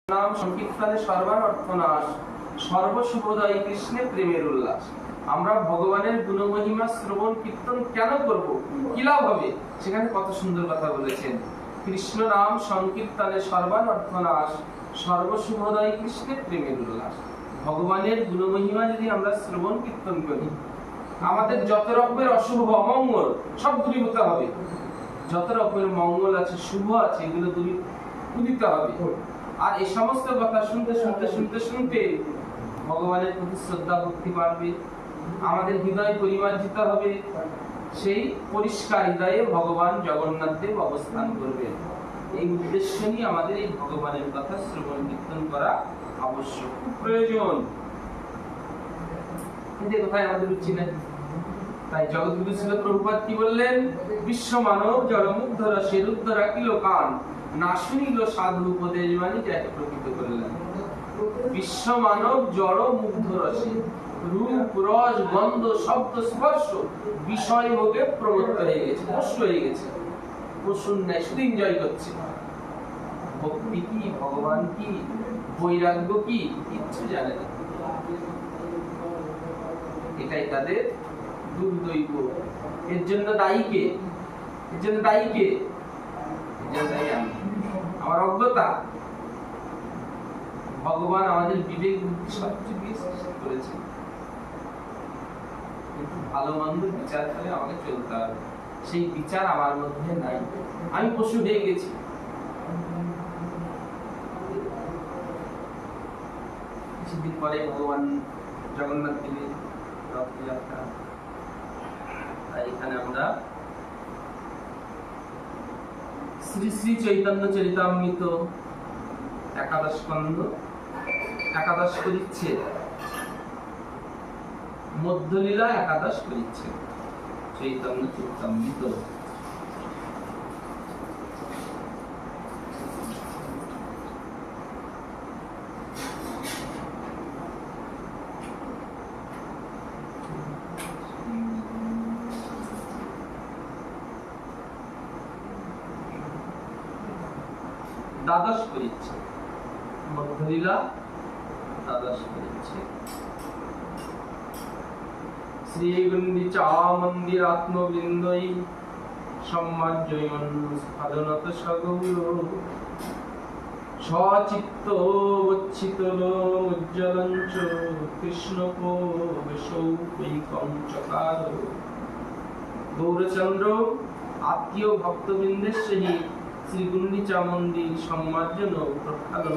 নাম সংকীর্তনে সর্বার অর্থনাশ, সর্বশুভোদয় কৃষ্ণে প্রেমের উল্লাস। আমরা ভগবানের গুণমহিমা শ্রবণ কীর্তন কেন করব, কি লাভ হবে, সেখানে কত সুন্দর কথা বলেছেন। কৃষ্ণ নাম সংকীর্তনে সর্বার অর্থনাশ, সর্বশুভোদয় কৃষ্ণে প্রেমের উল্লাস। ভগবানের গুণমহিমা যদি আমরা শ্রবণ কীর্তন করি, আমাদের যত রকমের অশুভ অমঙ্গল সব দূরীভূত হবে। যত রকমের মঙ্গল আছে, শুভ আছে, এগুলো দূরীভূত হবে। আর এই সমস্ত কথা শুনতে শুনতে শুনতে শুনতে ভগবানের প্রতি শ্রদ্ধা ভক্তি বাড়বে, আমাদের হৃদয় পরিমার্জিত হবে। সেই পরিষ্কার হৃদয়ে ভগবান জগন্নাথ দেব অবস্থান করবেন। এই উদ্দেশ্য নিয়ে আমাদের এই ভগবানের কথা শ্রবণ কীর্তন করা আবশ্যক, খুব প্রয়োজন। কিন্তু কোথায় আমাদের রুচি নাই। তাই জগৎগুরু শ্রীল প্রভুপাদ কি বললেন? বিশ্ব মানব জড়মুগ্ধ রসে রুদ্ধ রাখিল কান, না শুনিল সাধু উপদেশ বাণী যাকে প্রকৃত করলেন। বিশ্ব মানব জড় মুগ্ধ রসে, রূপ রস গন্ধ শব্দ স্পর্শ বিষয় ভোগে প্রবৃত্ত হয়ে গেছে, নষ্ট হয়ে গেছে, প্রসূন নাই, শুধু এনজয় করছে। ভক্তি কি, ভগবান কি, বৈরাগ্য কি, কিচ্ছু জানে না। এটাই তাদের দুর্দৈব। এর জন্য দায়ী কে? এর জন্য দায়ী কে? এর জন্য দায়ী আমি, আমার অজ্ঞতা। ভগবান আমাদের বিবেক বুদ্ধি সবচেয়ে দিয়ে সৃষ্টি করেছেন, কিন্তু ভালো মন্দ বিচার করে আমাকে চলতে হবে। সেই বিচার আমার মধ্যে নাই, আমি পশু হয়ে গেছি। কিছুদিন পরে ভগবান জগন্নাথ দেবের রথযাত্রা। তাই এখানে আমরা শ্রী শ্রী চৈতন্য চরিতামৃত একাদশ স্কন্ধ, একাদশ পরিচ্ছেদ, মধ্যলীলা একাদশ পরিচ্ছেদ, চৈতন্য চরিতামৃত। দ্বাদশ পরিচ্ছেদ, মধ্যলীলা দ্বাদশ পরিচ্ছেদ। শ্রী গুণ্ডিচা মন্দিরাত্মবৃন্দৈ সম্মার্জয়ন সাধনত সগৌর, সচিত্ত উজ্জ্বলঞ্চ কৃষ্ণকো বেশৌকৈকং চকার। গৌরচন্দ্র আত্মীয় ভক্তবৃন্দের সহিত শ্রী গুণ্ডিচা মন্দির সম্মার্জন প্রক্ষালন